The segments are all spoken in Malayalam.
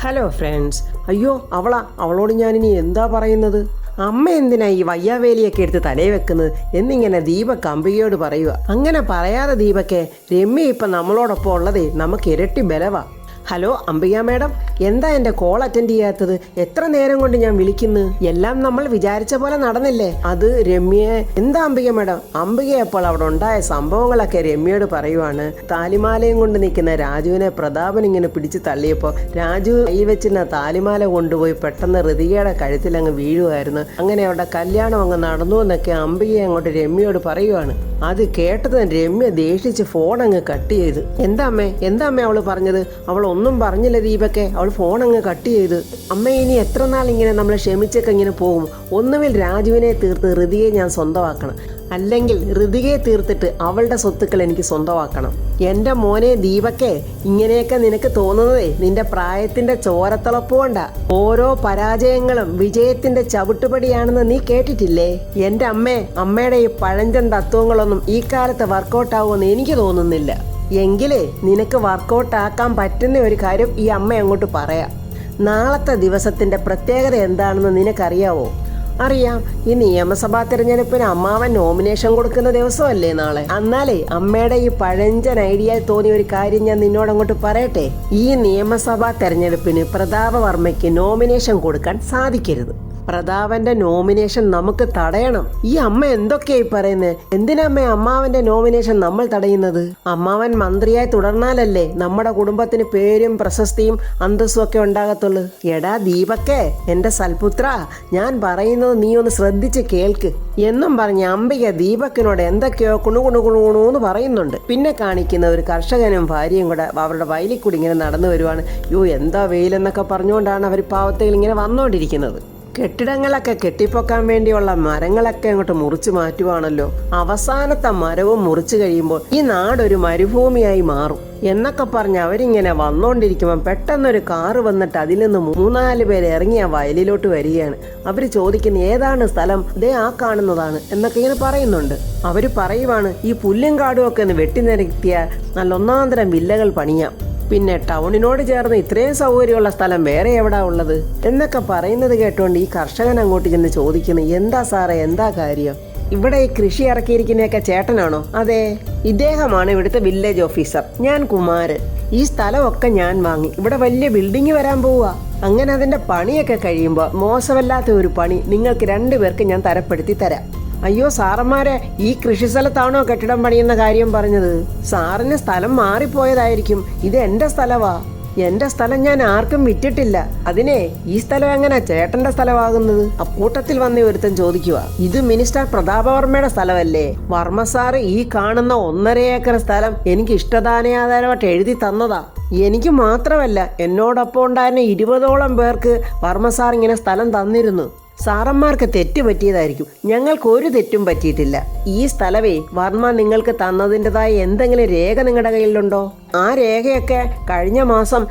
Hello friends. അയ്യോ അവളോട് ഞാനിനി എന്താ പറയുന്നത്? അമ്മ എന്തിനാ ഈ വയ്യാവേലിയൊക്കെ എടുത്ത് തലേ വെക്കുന്നത് എന്നിങ്ങനെ ദീപക് അംബികയോട് പറയുക. അങ്ങനെ പറയാതെ ദീപക്കെ, രമ്യ ഇപ്പം നമ്മളോടൊപ്പം ഉള്ളതേ നമുക്ക് ഇരട്ടി ബലവാ. ഹലോ അംബിക മാഡം, എന്താ എൻ്റെ കോൾ അറ്റൻഡ് ചെയ്യാത്തത്? എത്ര നേരം കൊണ്ട് ഞാൻ വിളിക്കുന്നു. എല്ലാം നമ്മൾ വിചാരിച്ച പോലെ നടന്നില്ലേ? അത് രമ്യയെ എന്താ അംബിക മാഡം? അംബിക അപ്പോൾ അവിടെ ഉണ്ടായ സംഭവങ്ങളൊക്കെ രമ്യയോട് പറയുവാണ്. താലിമാലയും കൊണ്ട് നിൽക്കുന്ന രാജുവിനെ പ്രതാപൻ ഇങ്ങനെ പിടിച്ച് തള്ളിയപ്പോൾ രാജു കയ്യിൽ വെച്ചിരുന്ന താലിമാല കൊണ്ടുപോയി പെട്ടെന്ന് ഋതികയുടെ കഴുത്തിൽ അങ്ങ് വീഴുമായിരുന്നു. അങ്ങനെ അവിടെ കല്യാണം അങ്ങ് നടന്നു എന്നൊക്കെ അംബിക അങ്ങോട്ട് രമ്യയോട് പറയുവാണ്. അത് കേട്ടത് രമ്യ ദേഷിച്ച് ഫോൺ അങ്ങ് കട്ട് ചെയ്ത്. എന്താ അമ്മേ അവള് പറഞ്ഞത്? അവൾ ഒന്നും പറഞ്ഞില്ല ദീപക്കെ. അവൾ ഫോൺ അങ്ങ് കട്ട് ചെയ്ത്. അമ്മ ഇനി എത്ര നാൾ ഇങ്ങനെ നമ്മളെ ക്ഷമിച്ചൊക്കെ ഇങ്ങനെ പോകും? ഒന്നുമിൽ രാജുവിനെ തീർത്ത് ഋതികയെ ഞാൻ സ്വന്തമാക്കണം, അല്ലെങ്കിൽ ഋതികയെ തീർത്തിട്ട് അവളുടെ സ്വത്തുക്കൾ എനിക്ക് സ്വന്തമാക്കണം. എൻ്റെ മോനെ ദീപക്കെ, ഇങ്ങനെയൊക്കെ നിനക്ക് തോന്നുന്നതേ നിന്റെ പ്രായത്തിന്റെ ചോരത്തിളപ്പ് കൊണ്ടാ. ഓരോ പരാജയങ്ങളും വിജയത്തിന്റെ ചവിട്ടുപടിയാണെന്ന് നീ കേട്ടിട്ടില്ലേ? എൻ്റെ അമ്മയുടെ ഈ പഴഞ്ചൻ തത്വങ്ങളൊന്നും ഈ കാലത്ത് വർക്കൗട്ട് ആവുമെന്ന് എനിക്ക് തോന്നുന്നില്ല. എങ്കിലേ നിനക്ക് വർക്കൗട്ട് ആക്കാൻ പറ്റുന്ന ഒരു കാര്യം ഈ അമ്മ അങ്ങോട്ട് പറയാം. നാളത്തെ ദിവസത്തിന്റെ പ്രത്യേകത എന്താണെന്ന് നിനക്കറിയാവോ? അറിയാം. ഈ നിയമസഭാ തെരഞ്ഞെടുപ്പിന് അമ്മാവൻ നോമിനേഷൻ കൊടുക്കുന്ന ദിവസമല്ലേ നാളെ? എന്നാലേ അമ്മയുടെ ഈ പഴഞ്ചൻ ഐഡിയ തോന്നിയ ഒരു കാര്യം ഞാൻ നിന്നോട് അങ്ങോട്ട് പറയട്ടെ. ഈ നിയമസഭാ തെരഞ്ഞെടുപ്പിന് പ്രതാപവർമ്മയ്ക്ക് നോമിനേഷൻ കൊടുക്കാൻ സാധിക്കരുത്. പ്രതാപന്റെ നോമിനേഷൻ നമുക്ക് തടയണം. ഈ അമ്മ എന്തൊക്കെയായി പറയുന്നത്? എന്തിനാ അമ്മാവന്റെ നോമിനേഷൻ നമ്മൾ തടയുന്നത്? അമ്മാവൻ മന്ത്രിയായി തുടർന്നാലല്ലേ നമ്മുടെ കുടുംബത്തിന് പേരും പ്രശസ്തിയും അന്തസ്സും ഒക്കെ ഉണ്ടാകത്തുള്ളൂ. എടാ ദീപക്കെ, എന്റെ സൽപുത്ര, ഞാൻ പറയുന്നത് നീ ഒന്ന് ശ്രദ്ധിച്ച് കേൾക്ക് എന്നും പറഞ്ഞ് അംബിക ദീപക്കിനോട് എന്തൊക്കെയോ കുണുകുണുകുണുകുണൂന്ന് പറയുന്നുണ്ട്. പിന്നെ കാണിക്കുന്ന ഒരു കർഷകനും ഭാര്യയും കൂടെ അവരുടെ വയലിൽ കൂടി ഇങ്ങനെ നടന്നു വരുവാണ്. എന്താ വെയിലെന്നൊക്കെ പറഞ്ഞുകൊണ്ടാണ് അവർ പാവത്തയിൽ ഇങ്ങനെ വന്നുകൊണ്ടിരിക്കുന്നത്. കെട്ടിടങ്ങളൊക്കെ കെട്ടിപ്പൊക്കാൻ വേണ്ടിയുള്ള മരങ്ങളൊക്കെ അങ്ങോട്ട് മുറിച്ചു മാറ്റുവാണല്ലോ. അവസാനത്തെ മരവും മുറിച്ചു കഴിയുമ്പോൾ ഈ നാടൊരു മരുഭൂമിയായി മാറും എന്നൊക്കെ പറഞ്ഞ് അവരിങ്ങനെ വന്നോണ്ടിരിക്കുമ്പോൾ പെട്ടെന്നൊരു കാറ് വന്നിട്ട് അതിൽ നിന്ന് 3-4 പേര് ഇറങ്ങി ആ വയലിലോട്ട് വരികയാണ്. അവർ ചോദിക്കുന്ന ഏതാണ് സ്ഥലം? ദേ ആ കാണുന്നതാണ് എന്നൊക്കെ ഇങ്ങനെ പറയുന്നുണ്ട്. അവർ പറയുവാണ്, ഈ പുല്ലും കാടും ഒക്കെ ഒന്ന് വെട്ടിനിരത്തിയാൽ നല്ല ഒന്നാന്തരം വില്ലകൾ പണിയാം. പിന്നെ ടൗണിനോട് ചേർന്ന് ഇത്രയും സൗകര്യമുള്ള സ്ഥലം വേറെ എവിടാ ഉള്ളത് എന്നൊക്കെ പറയുന്നത് കേട്ടോണ്ട് ഈ കർഷകൻ അങ്ങോട്ട് ചെന്ന് ചോദിക്കുന്നു, എന്താ സാറേ, എന്താ കാര്യം? ഇവിടെ ഈ കൃഷി ഇറക്കിയിരിക്കുന്നതൊക്കെ ചേട്ടനാണോ? അതെ, ഇദ്ദേഹമാണ് ഇവിടുത്തെ വില്ലേജ് ഓഫീസർ. ഞാൻ കുമാരൻ. ഈ സ്ഥലമൊക്കെ ഞാൻ വാങ്ങി. ഇവിടെ വലിയ ബിൽഡിംഗ് വരാൻ പോവുക. അങ്ങനെ അതിന്റെ പണിയൊക്കെ കഴിയുമ്പോൾ മോശമല്ലാത്ത ഒരു പണി നിങ്ങൾക്ക് 2 പേർക്ക് ഞാൻ തരപ്പെടുത്തി തരാം. അയ്യോ സാറന്മാരെ, ഈ കൃഷി സ്ഥലത്താണോ കെട്ടിടം പണിയുന്ന കാര്യം പറഞ്ഞത്? സാറിന് സ്ഥലം മാറിപ്പോയതായിരിക്കും. ഇത് എന്റെ സ്ഥലവാ. എന്റെ സ്ഥലം ഞാൻ ആർക്കും വിറ്റിട്ടില്ല. അതിനെ ഈ സ്ഥലം എങ്ങനെ ചേട്ടന്റെ സ്ഥലമാകുന്നത്? അക്കൂട്ടത്തിൽ വന്ന ഒരുത്തൻ ചോദിക്കുക, ഇത് മിനിസ്റ്റർ പ്രതാപവർമ്മയുടെ സ്ഥലമല്ലേ? വർമ്മ സാറ് ഈ കാണുന്ന 1.5 ഏക്കർ സ്ഥലം എനിക്ക് ഇഷ്ടദാനാധാരമായിട്ട് എഴുതി തന്നതാ. എനിക്ക് മാത്രമല്ല, എന്നോടൊപ്പം ഉണ്ടായിരുന്ന 20ഓളം പേർക്ക് വർമ്മ സാർ ഇങ്ങനെ സ്ഥലം തന്നിരുന്നു. സാറന്മാർക്ക് തെറ്റ് പറ്റിയതായിരിക്കും, ഞങ്ങൾക്ക് ഒരു തെറ്റും പറ്റിയിട്ടില്ല. ഈ സ്ഥലവേ വർമ്മ നിങ്ങൾക്ക് തന്നതിൻ്റെതായ എന്തെങ്കിലും രേഖ നിങ്ങളുടെ കയ്യിലുണ്ടോ? ആ രേഖയൊക്കെ കഴിഞ്ഞ മാസം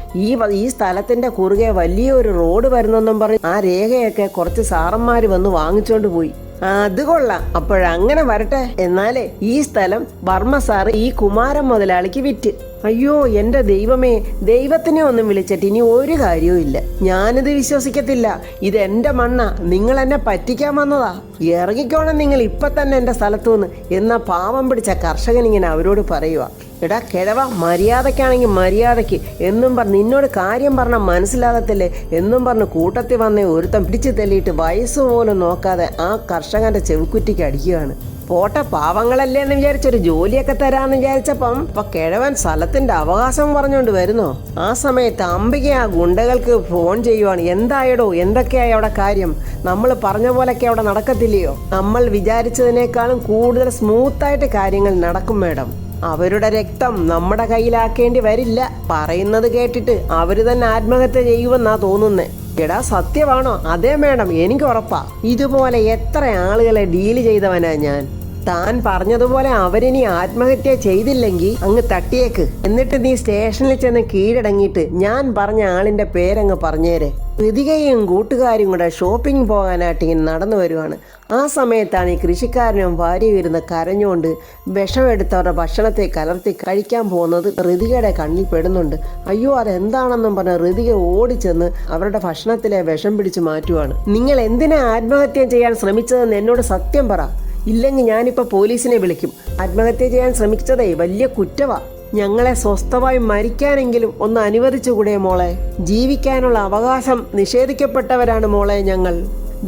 ഈ സ്ഥലത്തിന്റെ കുറുകെ വലിയൊരു റോഡ് വരുന്നെന്നും പറഞ്ഞ് ആ രേഖയൊക്കെ കുറച്ച് സാറന്മാർ വന്ന് വാങ്ങിച്ചോണ്ട് പോയി. അത് കൊള്ളാം. അപ്പോഴങ്ങനെ വരട്ടെ. എന്നാലേ ഈ സ്ഥലം വർമ്മ സാറ് ഈ കുമാരൻ മുതലാളിക്ക് വിറ്റ്. അയ്യോ എൻ്റെ ദൈവമേ, ദൈവത്തിനെ ഒന്നും വിളിച്ചിട്ട് ഇനി ഒരു കാര്യവും ഇല്ല. ഞാനിത് വിശ്വസിക്കത്തില്ല. ഇത് എൻ്റെ മണ്ണാ. നിങ്ങൾ എന്നെ പറ്റിക്കാൻ വന്നതാ. ഇറങ്ങിക്കോണം നിങ്ങൾ ഇപ്പൊ തന്നെ എൻ്റെ സ്ഥലത്തു നിന്ന് എന്ന പാവം പിടിച്ച കർഷകൻ ഇങ്ങനെ അവരോട് പറയുക. എടാ കിഴവ, മര്യാദക്കാണെങ്കിൽ മര്യാദയ്ക്ക് എന്നും പറഞ്ഞ് നിന്നോട് കാര്യം പറഞ്ഞാൽ മനസ്സിലാകത്തില്ലേ എന്നും പറഞ്ഞ് കൂട്ടത്തിൽ വന്ന ഒരുത്തം പിടിച്ചു തല്ലിയിട്ട് വയസ്സ് പോലും നോക്കാതെ ആ കർഷകന്റെ ചെവിക്കുറ്റിക്ക് അടിക്കുകയാണ്. പോട്ടെ, പാവങ്ങളല്ലേ എന്ന് വിചാരിച്ചൊരു ജോലിയൊക്കെ തരാന്ന് വിചാരിച്ചപ്പം ഇപ്പൊ കിഴവൻ സ്ഥലത്തിന്റെ അവകാശം പറഞ്ഞുകൊണ്ട് വരുന്നോ? ആ സമയത്ത് അംബിക ആ ഗുണ്ടകൾക്ക് ഫോൺ ചെയ്യുവാണ്. എന്തായടോ, എന്തൊക്കെയായി അവിടെ കാര്യം? നമ്മൾ പറഞ്ഞ പോലൊക്കെ അവിടെ നടക്കത്തില്ലയോ? നമ്മൾ വിചാരിച്ചതിനേക്കാളും കൂടുതൽ സ്മൂത്തായിട്ട് കാര്യങ്ങൾ നടക്കും മേഡം. അവരുടെ രക്തം നമ്മുടെ കയ്യിലാക്കേണ്ടി വരില്ല. പറയുന്നത് കേട്ടിട്ട് അവര് തന്നെ ആത്മഹത്യ ചെയ്യുമെന്നാ തോന്നുന്നേ. എടാ സത്യമാണോ? അതേ മേഡം, എനിക്ക് ഉറപ്പാ. ഇതുപോലെ എത്ര ആളുകളെ ഡീല് ചെയ്തവനാ ഞാൻ. താൻ പറഞ്ഞതുപോലെ അവരിനി ആത്മഹത്യ ചെയ്തില്ലെങ്കിൽ അങ്ങ് തട്ടിയേക്ക്. എന്നിട്ട് നീ സ്റ്റേഷനിൽ ചെന്ന് കീഴടങ്ങിയിട്ട് ഞാൻ പറഞ്ഞ ആളിന്റെ പേരങ്ങ് പറഞ്ഞേരെ. ഋതികയും കൂട്ടുകാരും കൂടെ ഷോപ്പിംഗ് പോകാനായിട്ട് ഇങ്ങനെ നടന്നു വരുവാണ്. ആ സമയത്താണ് ഈ കൃഷിക്കാരനും ഭാര്യയും ഇരുന്ന് കരഞ്ഞുകൊണ്ട് വിഷമെടുത്തവരുടെ ഭക്ഷണത്തെ കലർത്തി കഴിക്കാൻ പോകുന്നത് ഋതികയുടെ കണ്ണിൽ പെടുന്നുണ്ട്. അയ്യോ അതെന്താണെന്നും പറഞ്ഞ് ഋതിക ഓടിച്ചെന്ന് അവരുടെ ഭക്ഷണത്തിലെ വിഷം പിടിച്ച് മാറ്റുവാണ്. നിങ്ങൾ എന്തിനാ ആത്മഹത്യ ചെയ്യാൻ ശ്രമിച്ചതെന്ന് എന്നോട് സത്യം പറ, ഇല്ലെങ്കിൽ ഞാനിപ്പോൾ പോലീസിനെ വിളിക്കും. ആത്മഹത്യ ചെയ്യാൻ ശ്രമിച്ചതേ വലിയ കുറ്റവാ. ഞങ്ങളെ സ്വസ്ഥമായി മരിക്കാനെങ്കിലും ഒന്ന് അനുവദിച്ചുകൂടെ മോളെ? ജീവിക്കാനുള്ള അവകാശം നിഷേധിക്കപ്പെട്ടവരാണ് മോളെ ഞങ്ങൾ.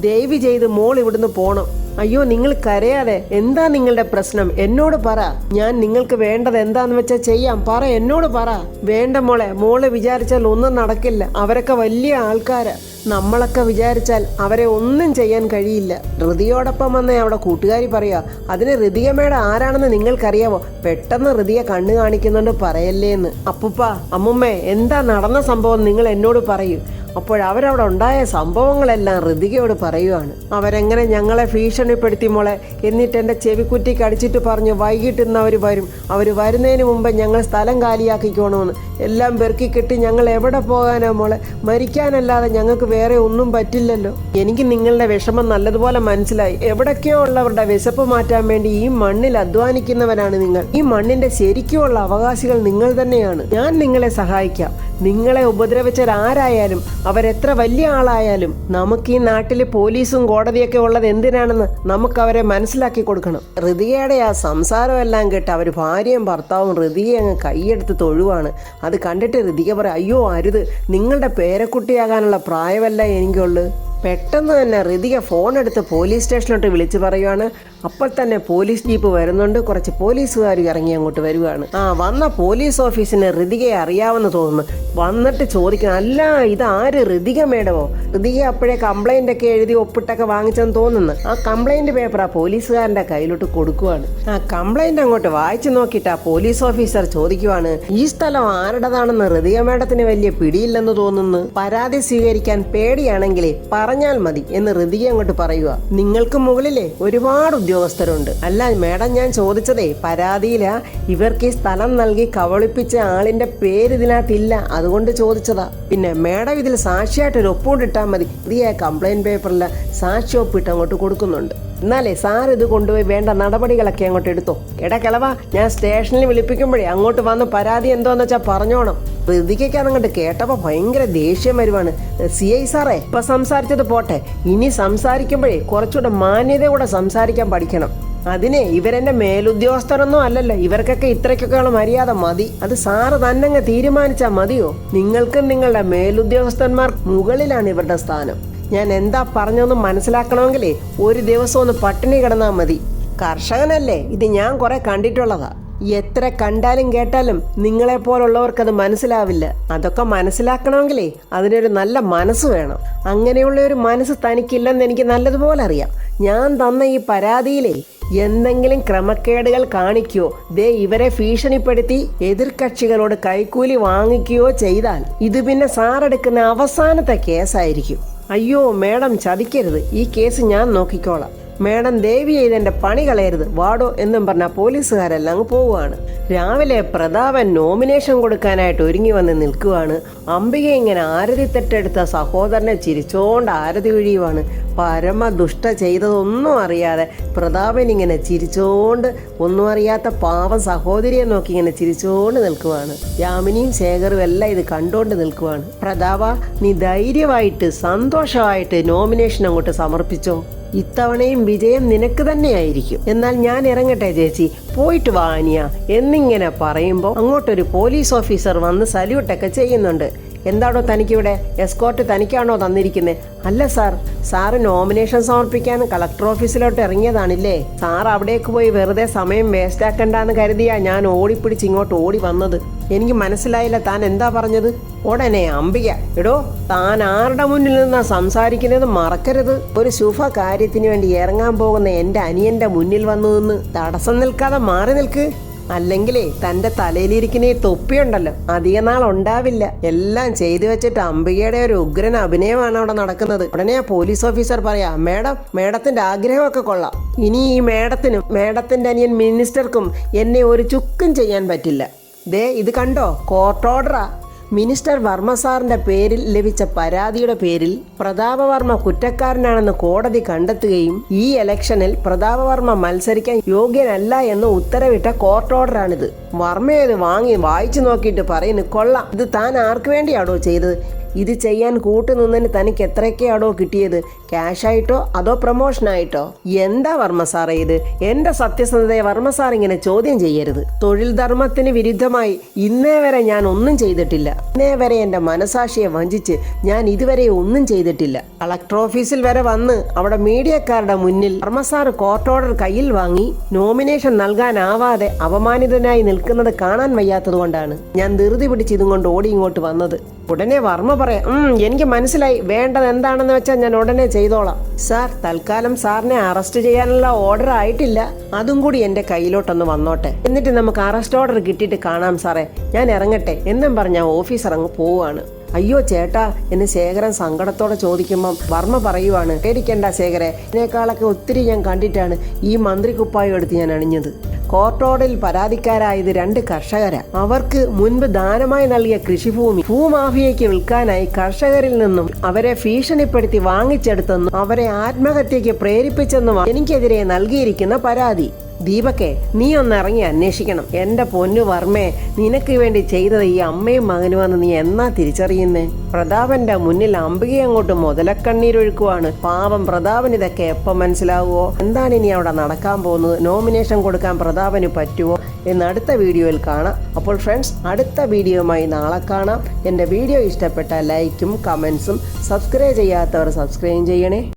ദയവ് ചെയ്ത് മോൾ ഇവിടുന്ന് പോണം. അയ്യോ നിങ്ങൾ കരയാതെ, എന്താ നിങ്ങളുടെ പ്രശ്നം? എന്നോട് പറ. ഞാൻ നിങ്ങൾക്ക് വേണ്ടത് എന്താന്ന് വെച്ചാൽ ചെയ്യാം. പറ, എന്നോട് പറ. വേണ്ട മോളെ, മോള് വിചാരിച്ചാൽ ഒന്നും നടക്കില്ല. അവരൊക്കെ വലിയ ആൾക്കാരാ. നമ്മളൊക്കെ വിചാരിച്ചാൽ അവരെ ഒന്നും ചെയ്യാൻ കഴിയില്ല. ഋതിയോടൊപ്പം വന്നേ അവിടെ കൂട്ടുകാരി പറയാ. അതിന് ഋതികമ്മയുടെ ആരാണെന്ന് നിങ്ങൾക്കറിയാവോ? പെട്ടെന്ന് ഋതിയെ കണ്ണു കാണിക്കുന്നുണ്ട്, പറയല്ലേന്ന്. അപ്പുപ്പ, അമ്മുമ്മേ, എന്താ നടന്ന സംഭവം നിങ്ങൾ എന്നോട് പറയൂ. അപ്പോഴവരവിടെ ഉണ്ടായ സംഭവങ്ങളെല്ലാം ഋതികയോട് പറയുവാണ്. അവരെങ്ങനെ ഞങ്ങളെ ഭീഷണിപ്പെടുത്തി മോളെ. എന്നിട്ട് എൻ്റെ ചെവിക്കുറ്റി കടിച്ചിട്ട് പറഞ്ഞു വൈകിട്ട് ഇന്ന് അവർ വരും. അവർ വരുന്നതിന് മുമ്പ് ഞങ്ങൾ സ്ഥലം കാലിയാക്കിക്കോണമെന്ന്. എല്ലാം പെറുക്കി കെട്ടി ഞങ്ങൾ എവിടെ പോകാനാ മോളെ? മരിക്കാനല്ലാതെ ഞങ്ങൾക്ക് വേറെ ഒന്നും പറ്റില്ലല്ലോ. എനിക്ക് നിങ്ങളുടെ വിഷമം നല്ലതുപോലെ മനസ്സിലായി. എവിടൊക്കെയോ ഉള്ളവരുടെ വിശപ്പ് മാറ്റാൻ വേണ്ടി ഈ മണ്ണിൽ അധ്വാനിക്കുന്നവരാണ് നിങ്ങൾ. ഈ മണ്ണിന്റെ ശരിക്കുമുള്ള അവകാശികൾ നിങ്ങൾ തന്നെയാണ്. ഞാൻ നിങ്ങളെ സഹായിക്കാം. നിങ്ങളെ ഉപദ്രവിച്ചവരാരായാലും അവരെത്ര വലിയ ആളായാലും നമുക്ക് ഈ നാട്ടിൽ പോലീസും കോടതിയൊക്കെ ഉള്ളത് എന്തിനാണെന്ന് നമുക്ക് അവരെ മനസ്സിലാക്കി കൊടുക്കണം. ഋതികയുടെ ആ സംസാരമെല്ലാം കേട്ട് അവർ ഭാര്യയും ഭർത്താവും ഋതികയെ അങ്ങ് കൈയെടുത്ത് തൊഴുവാണ്. അത് കണ്ടിട്ട് ഋതിക പറയും, അയ്യോ അരുത്, നിങ്ങളുടെ പേരക്കുട്ടിയാകാനുള്ള പ്രായമല്ല എനിക്കുള്ളൂ. പെട്ടെന്ന് തന്നെ ഋതിക ഫോൺ എടുത്ത് പോലീസ് സ്റ്റേഷനിലോട്ട് വിളിച്ചു പറയുവാണ്. അപ്പോൾ തന്നെ പോലീസ് ജീപ്പ് വരുന്നുണ്ട്. കുറച്ച് പോലീസുകാർ ഇറങ്ങി അങ്ങോട്ട് വരുവാണ്. വന്ന പോലീസ് ഓഫീസിന് ഋതികയെ അറിയാമെന്ന് തോന്നുന്നു. വന്നിട്ട് ചോദിക്കണം, അല്ല ഇത് ആര്? ഋതിക മേഡമോ? ഋതിക അപ്പോഴേ കംപ്ലൈന്റ് ഒക്കെ എഴുതി ഒപ്പിട്ടൊക്കെ വാങ്ങിച്ചെന്ന് തോന്നുന്നു. ആ കംപ്ലൈന്റ് പേപ്പർ ആ പോലീസുകാരന്റെ കയ്യിലോട്ട് കൊടുക്കുവാണ്. ആ കംപ്ലൈന്റ് അങ്ങോട്ട് വായിച്ചു നോക്കിയിട്ട് ആ പോലീസ് ഓഫീസർ ചോദിക്കുവാണ്, ഈ സ്ഥലം ആരുടേതാണെന്ന് ഋതിക മേഡത്തിന് വലിയ പിടിയില്ലെന്ന് തോന്നുന്നു. പരാതി സ്വീകരിക്കാൻ പേടിയാണെങ്കിലേ പറഞ്ഞാൽ മതി എന്ന് ഋതിക അങ്ങോട്ട് പറയുക. നിങ്ങൾക്ക് മുകളിലെ ഒരുപാട് ഉദ്യോഗസ്ഥരുണ്ട്. അല്ല മേഡം, ഞാൻ ചോദിച്ചതേ പരാതിയിലാ. ഇവർക്ക് ഈ സ്ഥലം നൽകി കബളിപ്പിച്ച ആളിന്റെ പേര് ഇതിനകത്തില്ല, അതുകൊണ്ട് ചോദിച്ചതാ. പിന്നെ മേഡം ഇതിൽ സാക്ഷിയായിട്ടൊരു ഒപ്പുകൊണ്ടിട്ടാൽ മതി. ഋതിക കംപ്ലൈന്റ് പേപ്പറിൽ സാക്ഷി ഒപ്പിട്ട് അങ്ങോട്ട് കൊടുക്കുന്നുണ്ട്. എന്നാലേ സാർ ഇത് കൊണ്ടുപോയി വേണ്ട നടപടികളൊക്കെ അങ്ങോട്ട് എടുത്തോ. കിളവാ, ഞാൻ സ്റ്റേഷനിൽ വിളിപ്പിക്കുമ്പോഴേ അങ്ങോട്ട് വന്ന് പരാതി എന്തോന്ന് വെച്ചാൽ പറഞ്ഞോണം. ഋതികയ്ക്ക് അതങ്ങോട്ട് കേട്ടപ്പോൾ ഭയങ്കര ദേഷ്യം വരുവാണ്. CI സാറേ, ഇപ്പൊ സംസാരിച്ചത് പോട്ടെ, ഇനി സംസാരിക്കുമ്പോഴേ കുറച്ചുകൂടെ മാന്യതയോടെ സംസാരിക്കാൻ പഠിക്കണം. അതിനെ ഇവരെന്റെ മേലുദ്യോഗസ്ഥരൊന്നും അല്ലല്ലോ. ഇവർക്കൊക്കെ ഇത്രയ്ക്കൊക്കെയുള്ള മര്യാദ മതി. അത് സാറ് തന്നെ തീരുമാനിച്ചാൽ മതിയോ? നിങ്ങൾക്കും നിങ്ങളുടെ മേലുദ്യോഗസ്ഥന്മാർ മുകളിലാണ് ഇവരുടെ സ്ഥാനം. ഞാൻ എന്താ പറഞ്ഞൊന്ന് മനസ്സിലാക്കണമെങ്കിലേ ഒരു ദിവസം ഒന്ന് പട്ടിണി കിടന്നാൽ മതി. കർഷകനല്ലേ, ഇത് ഞാൻ കുറെ കണ്ടിട്ടുള്ളതാ. എത്ര കണ്ടാലും കേട്ടാലും നിങ്ങളെപ്പോലുള്ളവർക്കത് മനസ്സിലാവില്ല. അതൊക്കെ മനസ്സിലാക്കണമെങ്കിലേ അതിനൊരു നല്ല മനസ്സ് വേണം. അങ്ങനെയുള്ള ഒരു മനസ്സ് തനിക്കില്ലെന്ന് എനിക്ക് നല്ലതുപോലെ അറിയാം. ഞാൻ തന്ന ഈ പരാതിയിലേ എന്തെങ്കിലും ക്രമക്കേടുകൾ കാണിക്കുകയോ ഇവരെ ഭീഷണിപ്പെടുത്തി എതിർകക്ഷികളോട് കൈക്കൂലി വാങ്ങിക്കുകയോ ചെയ്താൽ ഇത് പിന്നെ സാറെടുക്കുന്ന അവസാനത്തെ കേസായിരിക്കും. അയ്യോ മേഡം ചതിക്കരുത്, ഈ കേസ് ഞാൻ നോക്കിക്കോളാം. മേഡം ദേവി ചെയ്തെന്റെ പണി കളയരുത്, വാടോ എന്നും പറഞ്ഞ പോലീസുകാരെല്ലാം അങ്ങ് പോവുകയാണ്. രാവിലെ പ്രതാപൻ നോമിനേഷൻ കൊടുക്കാനായിട്ട് ഒരുങ്ങി വന്ന് നിൽക്കുവാണ്. അംബിക ഇങ്ങനെ ആരതി തെറ്റെടുത്ത സഹോദരനെ ചിരിച്ചോണ്ട് ആരതി ഒഴിയുവാണ്. പരമ ദുഷ്ട ചെയ്തതൊന്നും അറിയാതെ പ്രതാപൻ ഇങ്ങനെ ചിരിച്ചോണ്ട്, ഒന്നും അറിയാത്ത പാവം സഹോദരിയെ നോക്കി ഇങ്ങനെ ചിരിച്ചോണ്ട് നിൽക്കുവാണ്. യാമിനിയും ശേഖറും എല്ലാം ഇത് കണ്ടോണ്ട് നിൽക്കുവാണ്. പ്രതാപ, നീ ധൈര്യമായിട്ട് സന്തോഷമായിട്ട് നോമിനേഷൻ അങ്ങോട്ട് സമർപ്പിച്ചോ. ഇത്തവണയും വിജയം നിനക്ക് തന്നെയായിരിക്കും. എന്നാൽ ഞാൻ ഇറങ്ങട്ടെ ചേച്ചി, പോയിട്ട് വാ അനിയ എന്നിങ്ങനെ പറയുമ്പോൾ അങ്ങോട്ടൊരു പോലീസ് ഓഫീസർ വന്ന് സല്യൂട്ടൊക്കെ ചെയ്യുന്നുണ്ട്. എന്താണോ തനിക്കിവിടെ എസ്കോർട്ട് തനിക്കാണോ തന്നിരിക്കുന്നത്? അല്ല സാർ, സാറ് നോമിനേഷൻ സമർപ്പിക്കാൻ കളക്ടർ ഓഫീസിലോട്ട് ഇറങ്ങിയതാണില്ലേ? സാർ അവിടേക്ക് പോയി വെറുതെ സമയം വേസ്റ്റ് ആക്കണ്ടെന്ന് കരുതിയാ ഞാൻ ഓടിപ്പിടിച്ച് ഇങ്ങോട്ട് ഓടി വന്നത്. എനിക്ക് മനസ്സിലായില്ല താൻ എന്താ പറഞ്ഞത്. ഉടനെ അംബിക, എടോ താൻ ആരുടെ മുന്നിൽ നിന്നാ സംസാരിക്കുന്നത് മറക്കരുത്. ഒരു ശുഭ കാര്യത്തിന് വേണ്ടി ഇറങ്ങാൻ പോകുന്ന എൻ്റെ അനിയന്റെ മുന്നിൽ വന്നു നിന്ന് തടസ്സം നിൽക്കാതെ മാറി നിൽക്ക്. അല്ലെങ്കിലേ തന്റെ തലയിലിരിക്കുന്ന ഈ തൊപ്പിയുണ്ടല്ലോ അധിക നാൾ ഉണ്ടാവില്ല. എല്ലാം ചെയ്തു വെച്ചിട്ട് അംബികയുടെ ഒരു ഉഗ്രൻ അഭിനയമാണ് അവിടെ നടക്കുന്നത്. ഉടനെ ആ പോലീസ് ഓഫീസർ പറയാ, മേഡത്തിന്റെ ആഗ്രഹമൊക്കെ കൊള്ളാം. ഇനി ഈ മേഡത്തിനും മേഡത്തിന്റെ അനിയൻ മിനിസ്റ്റർക്കും എന്നെ ഒരു ചുക്കും ചെയ്യാൻ പറ്റില്ല. ദേ ഇത് കണ്ടോ, കോർട്ട് ഓർഡറാ. മിനിസ്റ്റർ വർമ്മ സാറിന്റെ പേരിൽ ലഭിച്ച പരാതിയുടെ പേരിൽ പ്രതാപവർമ്മ കുറ്റക്കാരനാണെന്ന് കോടതി കണ്ടെത്തുകയും ഈ ഇലക്ഷനിൽ പ്രതാപവർമ്മ മത്സരിക്കാൻ യോഗ്യനല്ല എന്ന് ഉത്തരവിട്ട കോർട്ട് ഓർഡറാണിത്. വർമ്മയത് വാങ്ങി വായിച്ചു നോക്കിയിട്ട് പറയുന്നു, കൊള്ളാം, ഇത് താൻ ആർക്ക് വേണ്ടിയാണോ ചെയ്തത്? ഇത് ചെയ്യാൻ കൂട്ടുനിന്നതിന് തനിക്ക് എത്രയൊക്കെയാണോ കിട്ടിയത്? ക്യാഷായിട്ടോ അതോ പ്രൊമോഷനായിട്ടോ? എന്താ വർമ്മ സാറേ ഇത്? എന്റെ സത്യസന്ധതയെ വർമ്മ സാർ ഇങ്ങനെ ചോദ്യം ചെയ്യരുത്. തൊഴിൽ ധർമ്മത്തിന് വിരുദ്ധമായി ഇന്നേ വരെ ഞാൻ ഒന്നും ചെയ്തിട്ടില്ല. ഇന്നേ വരെ എന്റെ മനസാക്ഷിയെ വഞ്ചിച്ച് ഞാൻ ഇതുവരെ ഒന്നും ചെയ്തിട്ടില്ല. കളക്ടർ ഓഫീസിൽ വരെ വന്ന് അവിടെ മീഡിയക്കാരുടെ മുന്നിൽ വർമ്മ സാർ കോർട്ട് ഓർഡർ കയ്യിൽ വാങ്ങി നോമിനേഷൻ നൽകാനാവാതെ അപമാനിതനായി നിൽക്കുന്നത് കാണാൻ വയ്യാത്തത് കൊണ്ടാണ് ഞാൻ ധൃതി പിടിച്ച് ഇതും കൊണ്ട് ഓടി ഇങ്ങോട്ട് വന്നത്. ഉടനെ വർമ്മ പറയാം, എനിക്ക് മനസ്സിലായി, വേണ്ടത് എന്താണെന്ന് വെച്ചാൽ ഞാൻ ഉടനെ ചെയ്തോളാം. സാർ, തൽക്കാലം സാറിനെ അറസ്റ്റ് ചെയ്യാനുള്ള ഓർഡർ ആയിട്ടില്ല, അതും കൂടി എൻ്റെ കയ്യിലോട്ടൊന്ന് വന്നോട്ടെ, എന്നിട്ട് നമുക്ക് അറസ്റ്റ് ഓർഡർ കിട്ടിയിട്ട് കാണാം സാറേ, ഞാൻ ഇറങ്ങട്ടെ എന്നും പറഞ്ഞ ഓഫീസർ അങ്ങ് പോവുകയാണ്. അയ്യോ ചേട്ടാ എന്ന് ശേഖരൻ സങ്കടത്തോടെ ചോദിക്കുമ്പം വർമ്മ പറയുവാണ്, പേടിക്കണ്ട ശേഖരെ, ഇതിനേക്കാളൊക്കെ ഒത്തിരി ഞാൻ കണ്ടിട്ടാണ് ഈ മന്ത്രി കുപ്പായം എടുത്ത് ഞാൻ അണിഞ്ഞത്. കോർട്ട് ഓർഡറിൽ പരാതിക്കാരായത് 2 കർഷകരാ. അവർക്ക് മുൻപ് ദാനമായി നൽകിയ കൃഷിഭൂമി ഭൂമാഫിയയ്ക്ക് വിൽക്കാനായി കർഷകരിൽ നിന്നും അവരെ ഭീഷണിപ്പെടുത്തി വാങ്ങിച്ചെടുത്തെന്നും അവരെ ആത്മഹത്യയ്ക്ക് പ്രേരിപ്പിച്ചെന്നും എനിക്കെതിരെ നൽകിയിരിക്കുന്ന പരാതി. ദീപക്കെ, നീ ഒന്ന് ഇറങ്ങി അന്വേഷിക്കണം. എന്റെ പൊന്നു വർമ്മേ, നിനക്ക് വേണ്ടി ചെയ്തത് ഈ അമ്മയും മകനുമെന്ന് നീ എന്നാ തിരിച്ചറിയുന്നേ? പ്രതാപന്റെ മുന്നിൽ അംബിക അങ്ങോട്ട് മുതലക്കണ്ണീരൊഴുക്കുവാണ്. പാവം പ്രതാപൻ ഇതൊക്കെ എപ്പം മനസ്സിലാവുമോ? എന്താണ് ഇനി അവിടെ നടക്കാൻ പോകുന്നത്? നോമിനേഷൻ കൊടുക്കാൻ പ്രതാപന് പറ്റുമോ എന്ന് അടുത്ത വീഡിയോയിൽ കാണാം. അപ്പോൾ ഫ്രണ്ട്സ്, അടുത്ത വീഡിയോയുമായി നാളെ കാണാം. എൻ്റെ വീഡിയോ ഇഷ്ടപ്പെട്ട ലൈക്കും കമൻസും സബ്സ്ക്രൈബ് ചെയ്യാത്തവർ സബ്സ്ക്രൈബ് ചെയ്യണേ.